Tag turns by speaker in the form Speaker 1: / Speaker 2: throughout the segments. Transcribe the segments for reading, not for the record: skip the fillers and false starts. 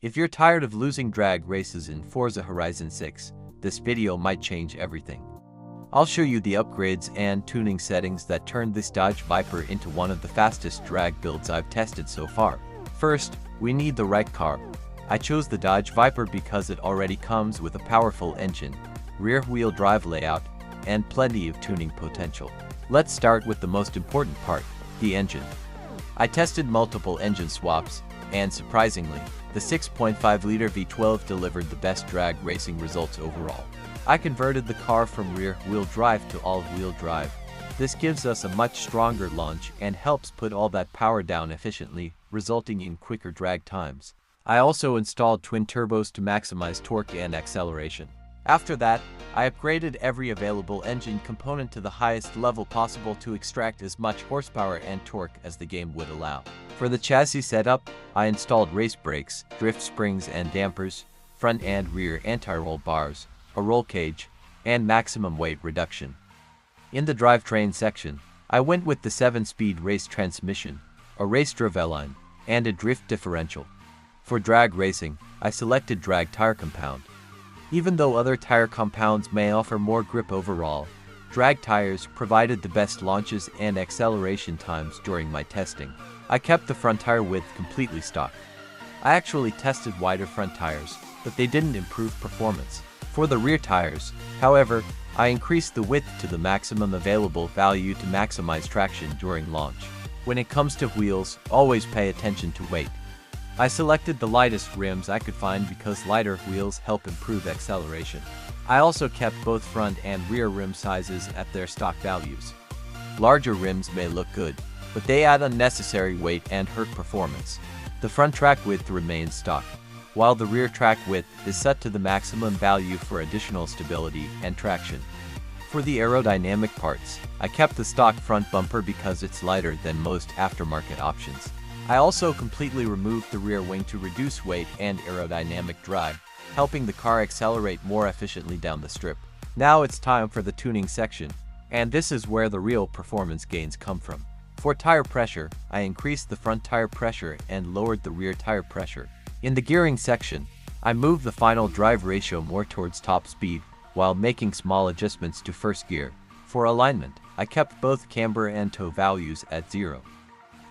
Speaker 1: If you're tired of losing drag races in Forza Horizon 6, this video might change everything. I'll show you the upgrades and tuning settings that turned this Dodge Viper into one of the fastest drag builds I've tested so far. First, we need the right car. I chose the Dodge Viper because it already comes with a powerful engine, rear-wheel drive layout, and plenty of tuning potential. Let's start with the most important part, the engine. I tested multiple engine swaps, and surprisingly, the 6.5-liter V12 delivered the best drag racing results overall. I converted the car from rear-wheel drive to all-wheel drive. This gives us a much stronger launch and helps put all that power down efficiently, resulting in quicker drag times. I also installed twin turbos to maximize torque and acceleration. After that, I upgraded every available engine component to the highest level possible to extract as much horsepower and torque as the game would allow. For the chassis setup, I installed race brakes, drift springs and dampers, front and rear anti-roll bars, a roll cage, and maximum weight reduction. In the drivetrain section, I went with the 7-speed race transmission, a race driveline, and a drift differential. For drag racing, I selected drag tire compound. Even though other tire compounds may offer more grip overall, drag tires provided the best launches and acceleration times during my testing. I kept the front tire width completely stock. I actually tested wider front tires, but they didn't improve performance. For the rear tires, however, I increased the width to the maximum available value to maximize traction during launch. When it comes to wheels, always pay attention to weight. I selected the lightest rims I could find because lighter wheels help improve acceleration. I also kept both front and rear rim sizes at their stock values. Larger rims may look good, but they add unnecessary weight and hurt performance. The front track width remains stock, while the rear track width is set to the maximum value for additional stability and traction. For the aerodynamic parts, I kept the stock front bumper because it's lighter than most aftermarket options. I also completely removed the rear wing to reduce weight and aerodynamic drag, helping the car accelerate more efficiently down the strip. Now it's time for the tuning section, and this is where the real performance gains come from. For tire pressure, I increased the front tire pressure and lowered the rear tire pressure. In the gearing section, I moved the final drive ratio more towards top speed, while making small adjustments to first gear. For alignment, I kept both camber and toe values at 0.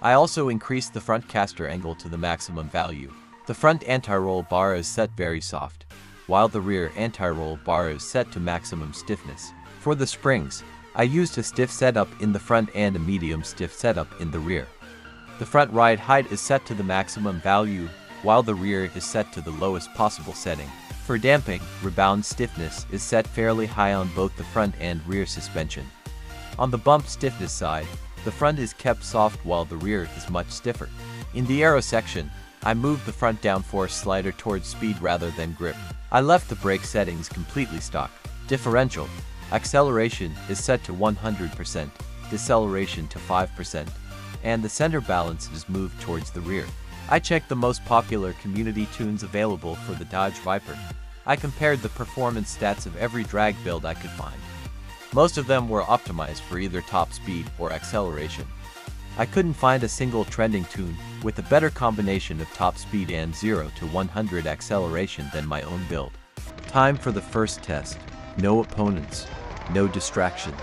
Speaker 1: I also increased the front caster angle to the maximum value. The front anti-roll bar is set very soft, while the rear anti-roll bar is set to maximum stiffness. For the springs, I used a stiff setup in the front and a medium stiff setup in the rear. The front ride height is set to the maximum value, while the rear is set to the lowest possible setting. For damping, rebound stiffness is set fairly high on both the front and rear suspension. On the bump stiffness side, the front is kept soft while the rear is much stiffer. In the aero section, I moved the front downforce slider towards speed rather than grip. I left the brake settings completely stock. Differential, acceleration is set to 100%, deceleration to 5%, and the center balance is moved towards the rear. I checked the most popular community tunes available for the Dodge Viper. I compared the performance stats of every drag build I could find. Most of them were optimized for either top speed or acceleration. I couldn't find a single trending tune with a better combination of top speed and 0 to 100 acceleration than my own build. Time for the first test. No opponents, no distractions.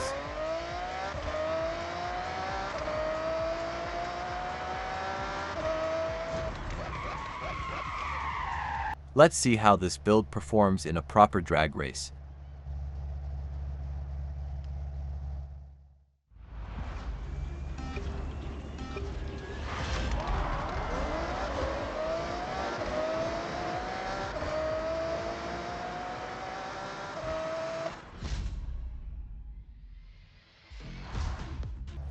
Speaker 1: Let's see how this build performs in a proper drag race.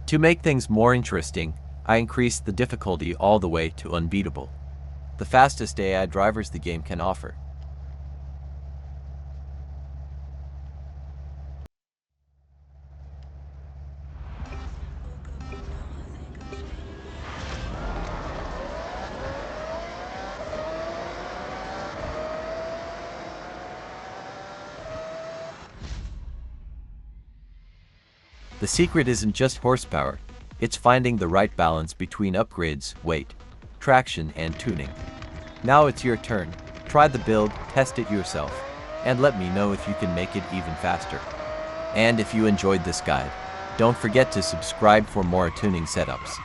Speaker 1: To make things more interesting, I increased the difficulty all the way to unbeatable, the fastest AI drivers the game can offer. The secret isn't just horsepower, it's finding the right balance between upgrades, weight, traction, and tuning. Now it's your turn. Try the build, test it yourself, and let me know if you can make it even faster. And if you enjoyed this guide, don't forget to subscribe for more tuning setups.